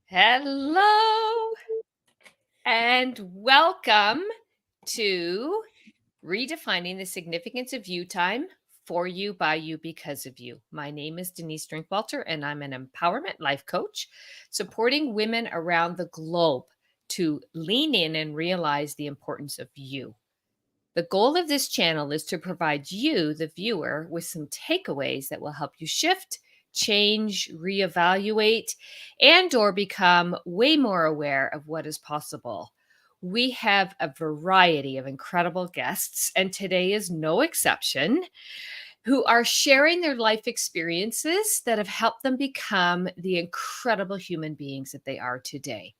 Hello and welcome to Redefining the Significance of You Time for You, by you, because of you. My name is Denise Drinkwalter, and I'm an empowerment life coach supporting women around the globe to lean in and realize the importance of you. The goal of this channel is to provide you, the viewer, with some takeaways that will help you shift, change, reevaluate, and or become way more aware of what is possible. We have a variety of incredible guests, and today is no exception, who are sharing their life experiences that have helped them become the incredible human beings that they are today.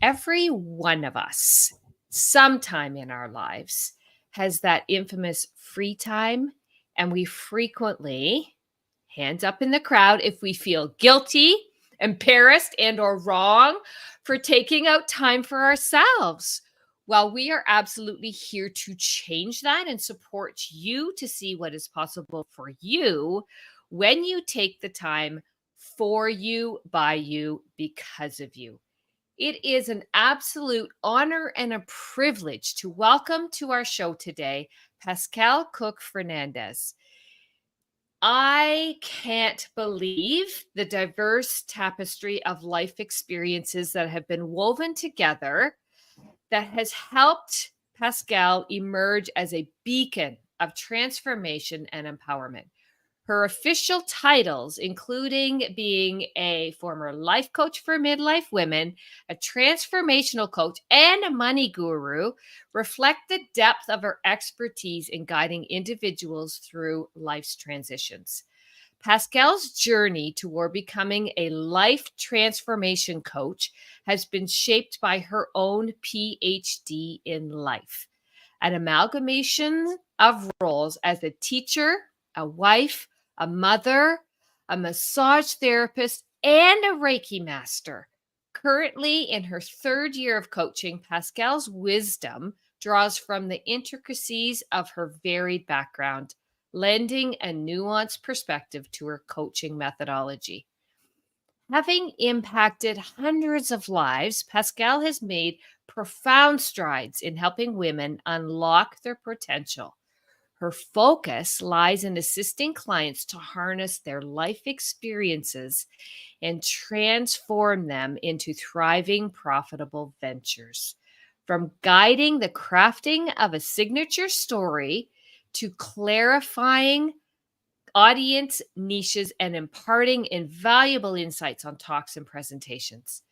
Every one of us, sometime in our lives, has that infamous free time, and we frequently, hands up in the crowd, if we feel guilty, embarrassed, and or wrong for taking out time for ourselves. While we are absolutely here to change that and support you to see what is possible for you when you take the time for you, by you, because of you. It is an absolute honor and a privilege to welcome to our show today Pascale Cook Fernandes. I can't believe the diverse tapestry of life experiences that have been woven together that has helped Pascale emerge as a beacon of transformation and empowerment. Her official titles, including being a former life coach for midlife women, a transformational coach, and a money guru, reflect the depth of her expertise in guiding individuals through life's transitions. Pascale's journey toward becoming a life transformation coach has been shaped by her own PhD in life, an amalgamation of roles as a teacher, a wife, a mother, a massage therapist, and a Reiki master. Currently in her third year of coaching, Pascale's wisdom draws from the intricacies of her varied background, lending a nuanced perspective to her coaching methodology. Having impacted hundreds of lives, Pascale has made profound strides in helping women unlock their potential. Her focus lies in assisting clients to harness their life experiences and transform them into thriving, profitable ventures. From guiding the crafting of a signature story to clarifying audience niches and imparting invaluable insights on talks and presentations.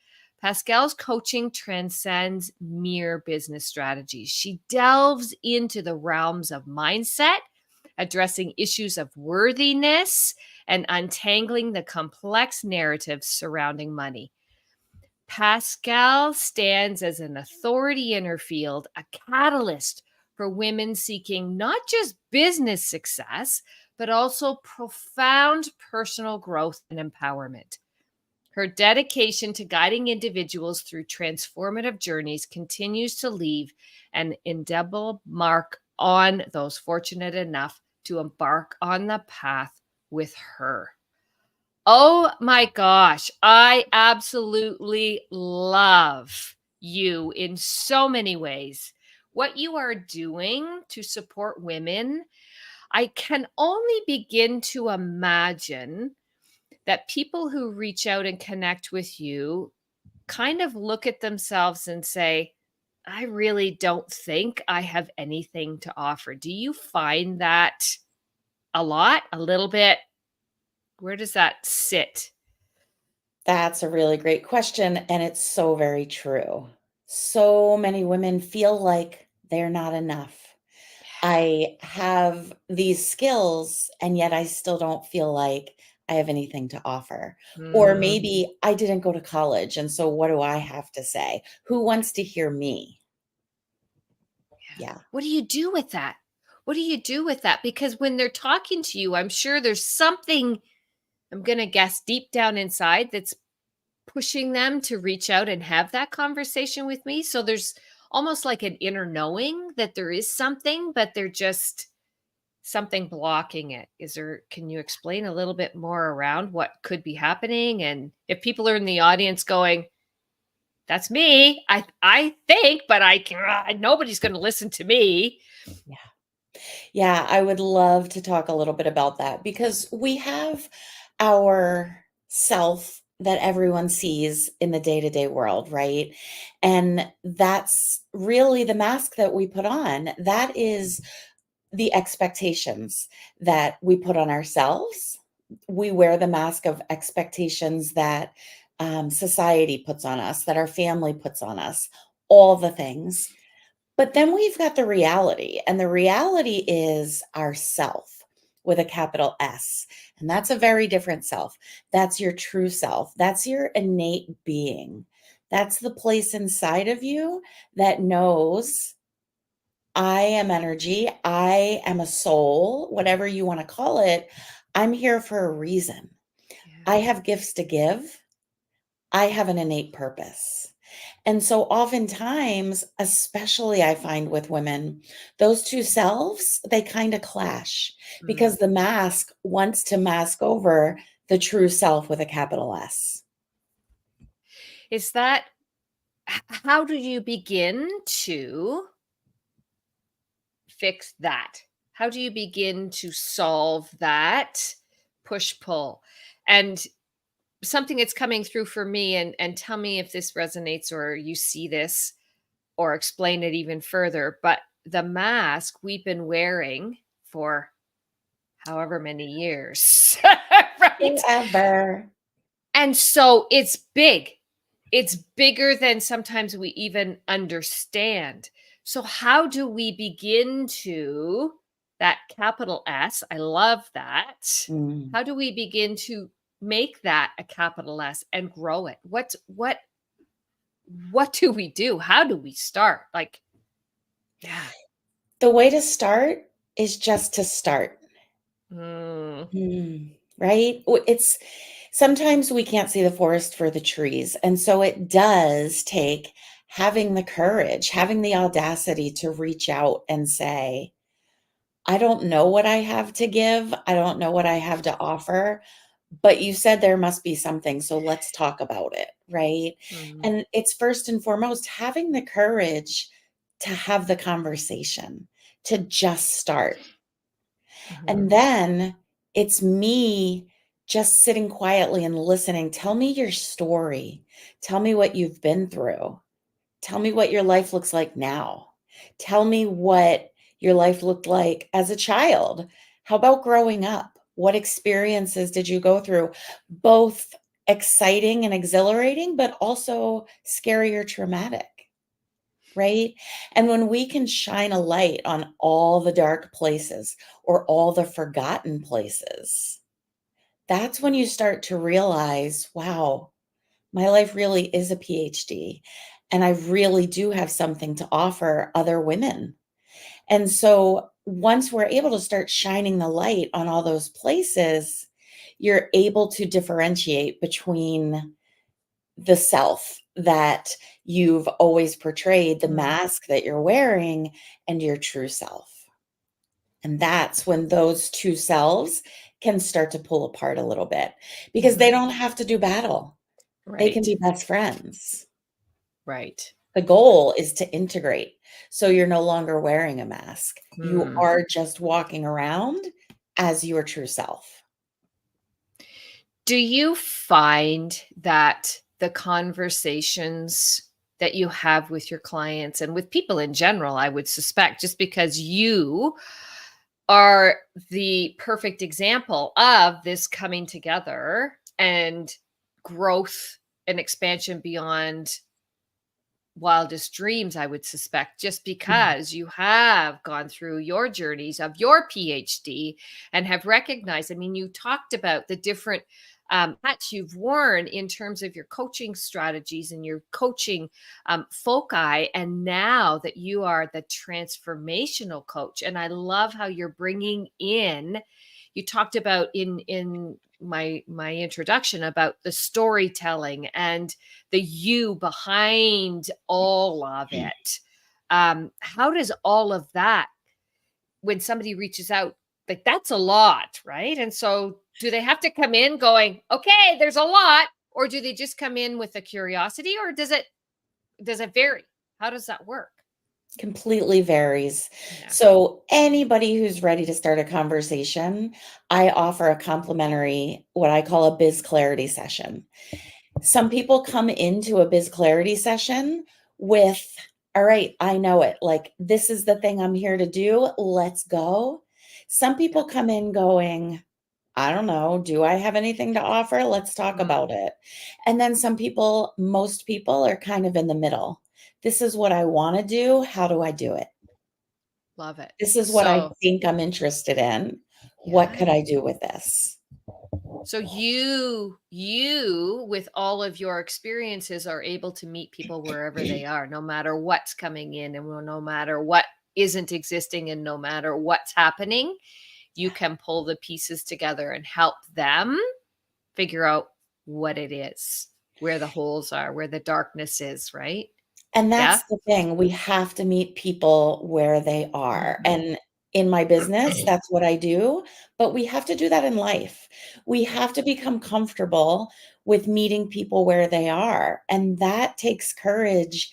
Pascale's coaching transcends mere business strategies. She delves into the realms of mindset, addressing issues of worthiness, and untangling the complex narratives surrounding money. Pascale stands as an authority in her field, a catalyst for women seeking not just business success, but also profound personal growth and empowerment. Her dedication to guiding individuals through transformative journeys continues to leave an indelible mark on those fortunate enough to embark on the path with her. Oh my gosh, I absolutely love you in so many ways. What you are doing to support women, I can only begin to imagine that people who reach out and connect with you kind of look at themselves and say, I really don't think I have anything to offer. Do you find that a lot, a little bit? Where does that sit? That's a really great question, and it's so very true. So many women feel like they're not enough. I have these skills, and yet I still don't feel like I have anything to offer. Or Hmm. maybe I didn't go to college, and so what do I have to say? Who wants to hear me? Yeah. What do you do with that? What do you do with that? Because when they're talking to you, I'm sure there's something, I'm going to guess, deep down inside that's pushing them to reach out and have that conversation with me. So there's almost like an inner knowing that there is something, but they're just something blocking it. Can you explain a little bit more around what could be happening? And if people are in the audience going, That's me. I think, but nobody's going to listen to me. Yeah. Yeah, I would love to talk a little bit about that because we have our self that everyone sees in the day-to-day world, right? And that's really the mask that we put on. That is the expectations that we put on ourselves. We wear the mask of expectations that society puts on us, that our family puts on us, all the things. But then we've got the reality, and the reality is our self with a capital S. And that's a very different self. That's your true self. That's your innate being. That's the place inside of you that knows I am energy. I am a soul, whatever you want to call it. I'm here for a reason. Yeah. I have gifts to give. I have an innate purpose. And so oftentimes, especially I find with women, those two selves, they kind of clash Mm. because the mask wants to mask over the true self with a capital S. Is that how do you begin to fix that? How do you begin to solve that push pull? And something that's coming through for me, and tell me if this resonates or you see this or explain it even further, but the mask we've been wearing for however many years, right? Forever. And so it's big. It's bigger than sometimes we even understand. So how do we begin to that capital S, I love that. Mm. How do we begin to make that a capital S and grow it? What do we do? How do we start? Like, yeah. The way to start is just to start. Mm, Right? It's sometimes we can't see the forest for the trees. And so it does take having the courage, having the audacity to reach out and say, I don't know what I have to give. I don't know what I have to offer, but you said there must be something. So let's talk about it. Right. mm, And it's first and foremost having the courage to have the conversation, to just start. And mhm, then it's me just sitting quietly and listening. Tell me your story. Tell me what you've been through. Tell me what your life looks like now. Tell me what your life looked like as a child. How about growing up? What experiences did you go through? Both exciting and exhilarating, but also scary or traumatic, right? And when we can shine a light on all the dark places or all the forgotten places, that's when you start to realize, wow, my life really is a PhD. And I really do have something to offer other women. And so once we're able to start shining the light on all those places, you're able to differentiate between the self that you've always portrayed, the mm, mask that you're wearing, and your true self. And that's when those two selves can start to pull apart a little bit because they mhm. don't have to do battle. They can Right, be best friends. right. The goal is to integrate. So you're no longer wearing a mask. You Hmm. are just walking around as your true self. Do you find that the conversations that you have with your clients and with people in general, I would suspect, just because you are the perfect example of this coming together and growth and expansion beyond wildest dreams, I would suspect, just Mm. because you have gone through your journeys of your PhD and have recognized. I mean, you talked about the different hats you've worn in terms of your coaching strategies and your coaching foci. And now that you are the transformational coach, and I love how you're bringing in, you talked about in my introduction about the storytelling and the you behind all of it. How does all of that, when somebody reaches out, like that's a lot, right? And so do they have to come in going, okay, there's a lot, or do they just come in with a curiosity, or does it? does it vary? How does that work? Completely varies. Yeah. So anybody who's ready to start a conversation, I offer a complimentary, what I call a biz clarity session. Some people come into a biz clarity session with, all right, I know it. Like, this is the thing I'm here to do. Let's go. Some Yeah. people come in going, I don't know. Do I have anything to offer? Let's talk Mm, about it. And then some people, most people are kind of in the middle. This is what I want to do. How do I do it? love it. This is what I So, think I'm interested in. What could yeah. I do with this? So you with all of your experiences are able to meet people wherever they are, no matter what's coming in and no matter what isn't existing and no matter what's happening, you can pull the pieces together and help them figure out what it is, where the holes are, where the darkness is, right? And Yeah? that's the thing, we have to meet people where they are, Mhm. and in my business, that's what I do, but we have to do that in life. We have to become comfortable with meeting people where they are, and that takes courage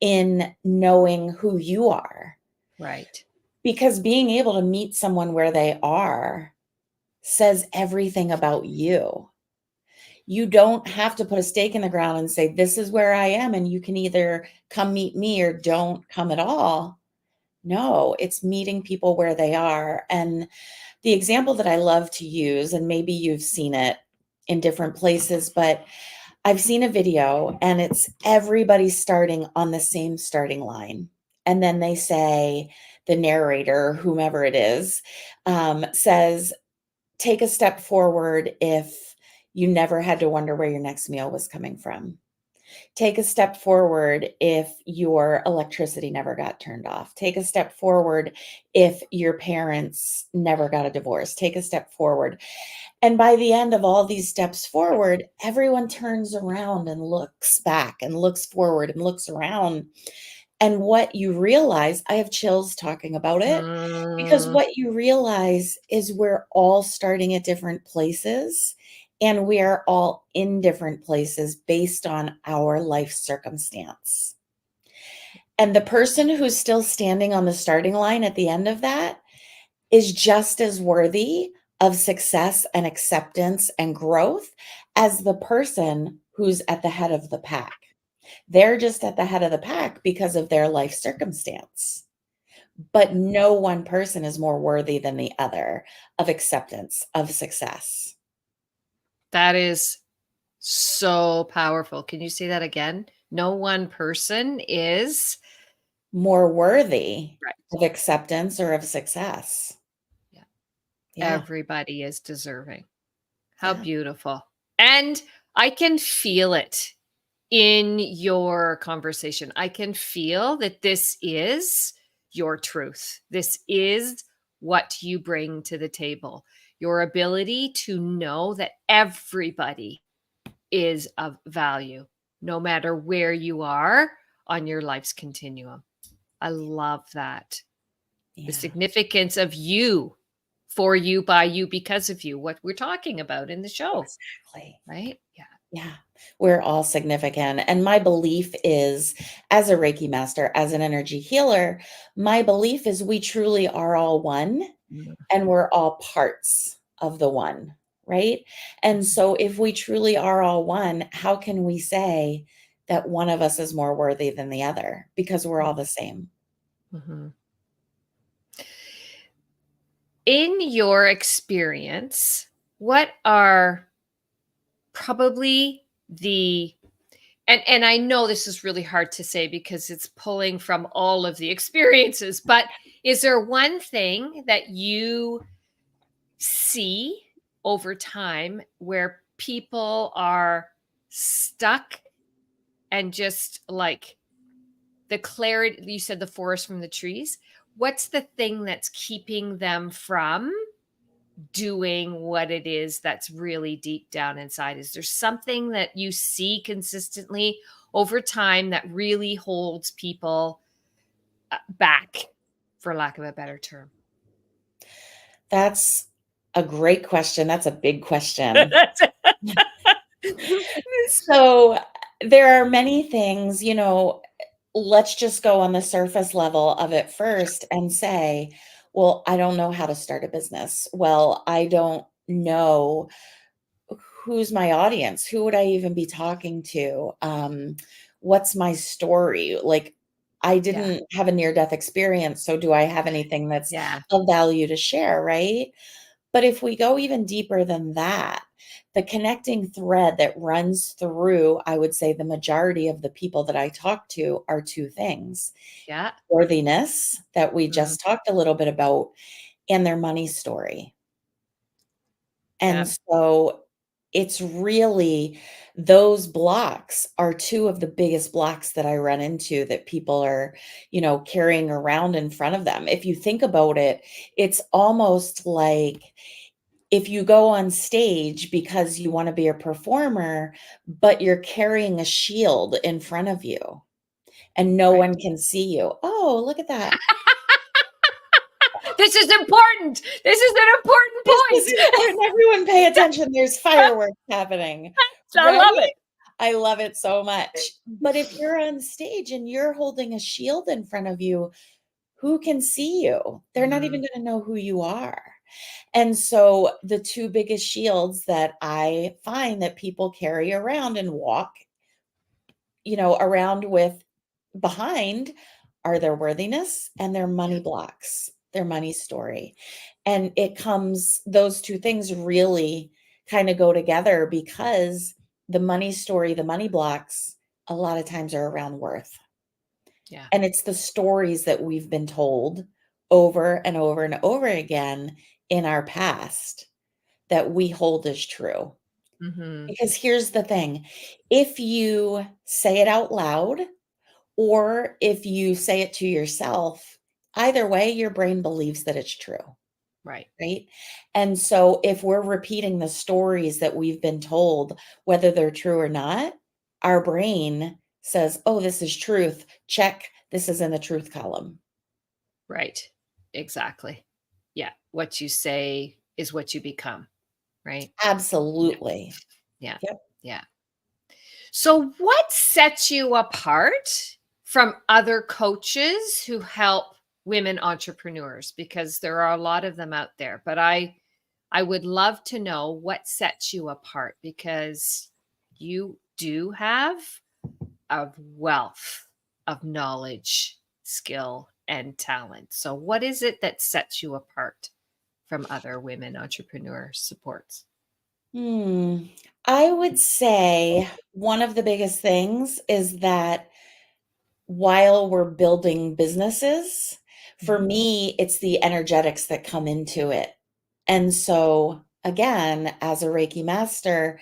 in knowing who you are, Right. because being able to meet someone where they are says everything about you. You don't have to put a stake in the ground and say, "This is where I am, and you can either come meet me or don't come at all." No, it's meeting people where they are. And the example that I love to use, and maybe you've seen it in different places, but I've seen a video and it's everybody starting on the same starting line. And then they say, the narrator, whomever it is, says, take a step forward if you never had to wonder where your next meal was coming from. Take a step forward if your electricity never got turned off. Take a step forward if your parents never got a divorce. Take a step forward. And by the end of all these steps forward, everyone turns around and looks back and looks forward and looks around. And what you realize, I have chills talking about it, because Mm, what you realize is we're all starting at different places and we are all in different places based on our life circumstance. And the person who's still standing on the starting line at the end of that is just as worthy of success and acceptance and growth as the person who's at the head of the pack. They're just at the head of the pack because of their life circumstance. But no one person is more worthy than the other of acceptance, of success. that is so powerful. Can you say that again? No one person is More worthy right. of acceptance or of success. Yeah. Yeah, Everybody is deserving. How yeah, beautiful. And I can feel it in your conversation. I can feel that this is your truth. This is what you bring to the table. Your ability to know that everybody is of value, no matter where you are on your life's continuum. I love that. The yeah, significance of you, for you, by you, because of you, what we're talking about in the show, exactly. right? Yeah. Yeah, we're all significant. And my belief is, as a Reiki master, as an energy healer, my belief is we truly are all one and we're all parts of the one, right? And Mhm. so if we truly are all one, how can we say that one of us is more worthy than the other? Because we're all the same. Mhm. In your experience, what are probably the and I know this is really hard to say because it's pulling from all of the experiences, but is there one thing that you see over time where people are stuck and just like the clarity you said the forest from the trees? What's the thing that's keeping them from doing what it is that's really deep down inside? Is there something that you see consistently over time that really holds people back, for lack of a better term? That's a great question. That's a big question. So there are many things, let's just go on the surface level of it first and say, well, I don't know how to start a business. Well, I don't know who's my audience. Who would I even be talking to? What's my story? Like, I Yeah. didn't have a near death experience. So, do I have anything that's Yeah. of value to share? Right. But if we go even deeper than that, the connecting thread that runs through, I would say, the majority of the people that I talk to are two things: Yeah. worthiness, that we Mm, just talked a little bit about, and their money story. And yeah. so it's really, those blocks are two of the biggest blocks that I run into that people are, carrying around in front of them. If you think about it, it's almost like if you go on stage because you want to be a performer, but you're carrying a shield in front of you and no Right. one can see you. Oh, look at that. This is important. This is an important This is point. important. Everyone pay attention. There's fireworks happening, I right? love it. I love it so much. But if you're on stage and you're holding a shield in front of you, who can see you? They're not even Mm, going to know who you are. And so the two biggest shields that I find that people carry around and walk, around with behind, are their worthiness and their yeah. money blocks, their money story. And those two things really kind of go together because the money story, the money blocks, a lot of times are around worth. Yeah. And it's the stories that we've been told over and over and over again in our past that we hold as true. Hmm. Because here's the thing, if you say it out loud, or if you say it to yourself, either way, your brain believes that it's true, Right. right? And so if we're repeating the stories that we've been told, whether they're true or not, our brain says, oh, this is truth. Check. This is in the truth column. Right. Exactly. Yeah. What you say is what you become. Right. Yeah. Absolutely. Yeah. Yep. Yeah. So, what sets you apart from other coaches who help women entrepreneurs? Because there are a lot of them out there, but I would love to know what sets you apart because you do have a wealth of knowledge, skill, and talent. So, what is it that sets you apart from other women entrepreneur supports? Hmm. I would say one of the biggest things is that while we're building businesses, for Mhm. me, it's the energetics that come into it. And so, again, as a Reiki master,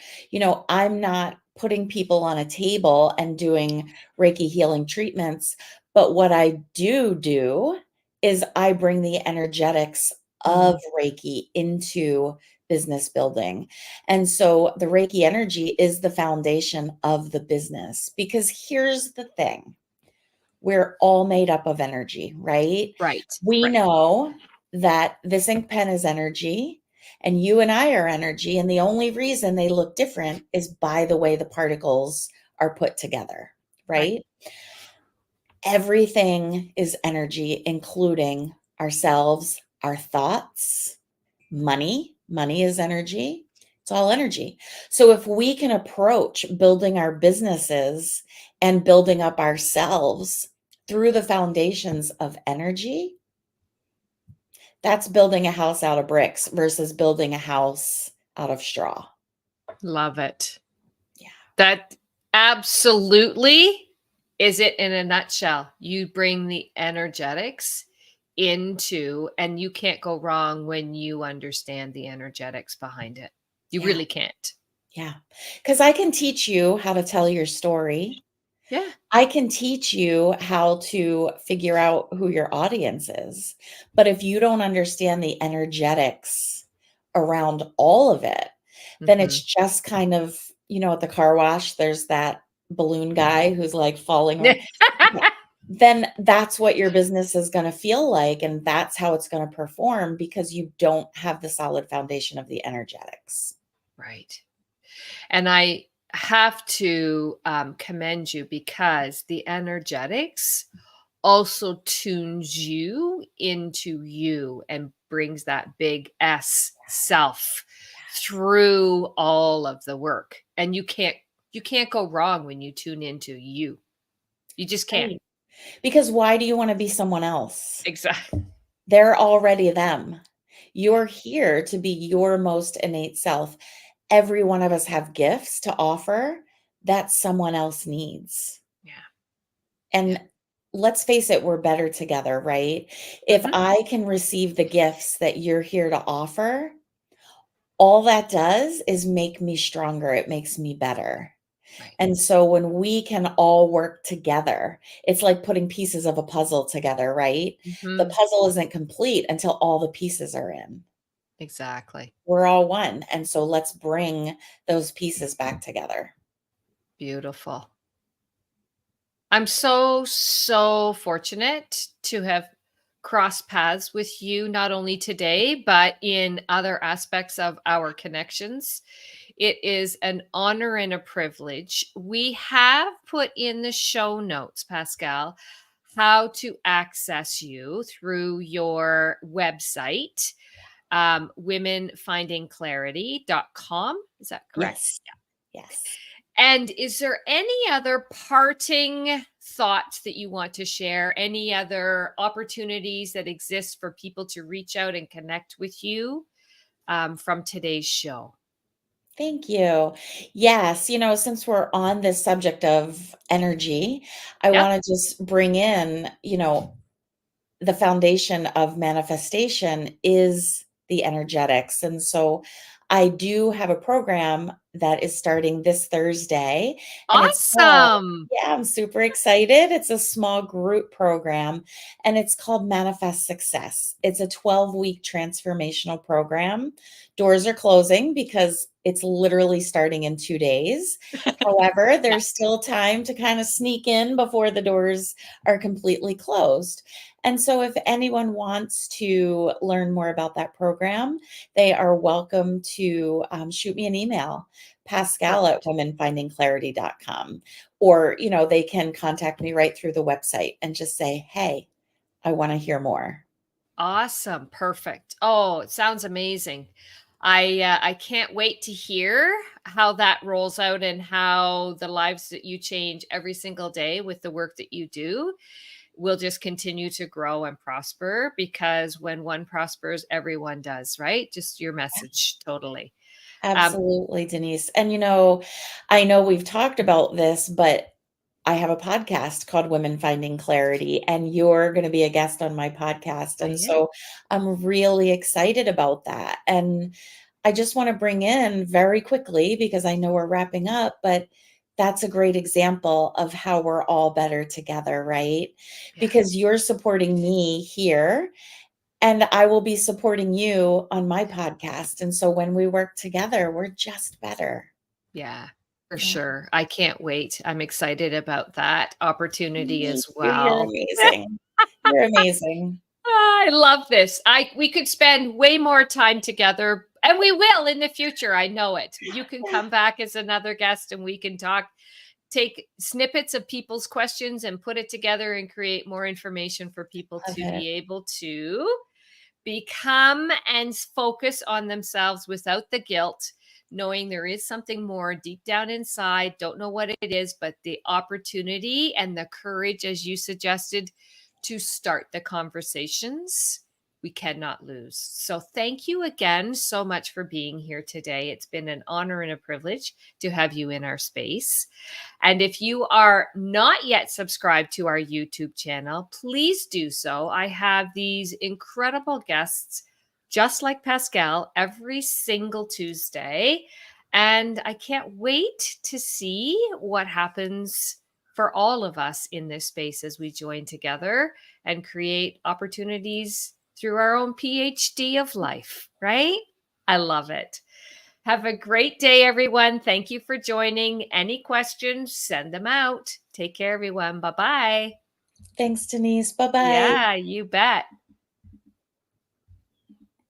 I'm not putting people on a table and doing Reiki healing treatments. But what I do is I bring the energetics of Mm, Reiki into business building. And so the Reiki energy is the foundation of the business. Because here's the thing, we're all made up of energy, right? right, We right, know that this ink pen is energy and you and I are energy. And the only reason they look different is by the way the particles are put together, right. right? Everything is energy, including ourselves, our thoughts, money. Money is energy. It's all energy. So if we can approach building our businesses and building up ourselves through the foundations of energy, that's building a house out of bricks versus building a house out of straw. Love it. Yeah. That absolutely is it in a nutshell. You bring the energetics into, and you can't go wrong when you understand the energetics behind it. You Yeah. really can't. Yeah. Because I can teach you how to tell your story. Yeah. I can teach you how to figure out who your audience is. But if you don't understand the energetics around all of it, then it's Mhm. just kind of, at the car wash, there's that balloon guy who's like falling. Yeah. Then that's what your business is going to feel like. And that's how it's going to perform because you don't have the solid foundation of the energetics. Right. And have to commend you because the energetics also tunes you into you and brings that big S self through all of the work. And you can't go wrong when you tune into you. You just can't. Right. Because why do you wanna be someone else? Exactly. They're already them. You're here to be your most innate self. Every one of us have gifts to offer that someone else needs. Yeah. Yeah. And let's face it, we're better together, right? If Hmm. I can receive the gifts that you're here to offer, all that does is make me stronger. It makes me better. Right. And so when we can all work together, it's like putting pieces of a puzzle together, right? The Hmm. puzzle isn't complete until all the pieces are in. Exactly. We're all one. And so let's bring those pieces back together. Beautiful. I'm so, so fortunate to have crossed paths with you, not only today, but in other aspects of our connections. It is an honor and a privilege. We have put in the show notes, Pascale, how to access you through your website, womenfindingclarity.com. Is that correct? Yes. Yes. And is there any other parting thoughts that you want to share? Any other opportunities that exist for people to reach out and connect with you from today's show? Thank you. Yes, since we're on this subject of energy, I Yep. want to just bring in, the foundation of manifestation is the energetics. And so I do have a program that is starting this Thursday, and it's called, Awesome. yeah, I'm super excited. It's a small group program, and it's called Manifest Success. It's a 12-week transformational program. Doors are closing because it's literally starting in 2 days. However, Yeah. there's still time to kind of sneak in before the doors are completely closed. And so if anyone wants to learn more about that program, they are welcome to shoot me an email, Pascal at Perfect. womenfindingclarity.com. Or, they can contact me right through the website and just say, hey, I want to hear more. Awesome. Perfect. Oh, it sounds amazing. I can't wait to hear how that rolls out and how the lives that you change every single day with the work that you do will just continue to grow and prosper, because when one prospers, everyone does, right? Just your message, totally. Um, Absolutely, Denise. And I know we've talked about this, but I have a podcast called Women Finding Clarity, and you're going to be a guest on my podcast. I And am. so I'm really excited about that. And I just want to bring in very quickly, because I know we're wrapping up, but that's a great example of how we're all better together, right? Yeah. Because you're supporting me here, and I will be supporting you on my podcast. And so when we work together, we're just better. Yeah, for Yeah. sure. I can't wait. I'm excited about that opportunity Me as too. You're well. amazing. You're amazing. I love this. I We could spend way more time together, and we will in the future. I know it. You can Yeah. come back as another guest and we can talk, take snippets of people's questions and put it together and create more information for people Love to it. be able to become and focus on themselves without the guilt, knowing there is something more deep down inside. Don't know what it is, but the opportunity and the courage, as you suggested, to start the conversations we cannot lose. So, thank you again so much for being here today. It's been an honor and a privilege to have you in our space. And if you are not yet subscribed to our YouTube channel, please do so. I have these incredible guests, just like Pascal, every single Tuesday. And I can't wait to see what happens for all of us in this space as we join together and create opportunities through our own PhD of life, right? I love it. Have a great day, everyone. Thank you for joining. Any questions, send them out. Take care, everyone. Bye bye. Thanks, Denise. Bye bye. Yeah, you bet.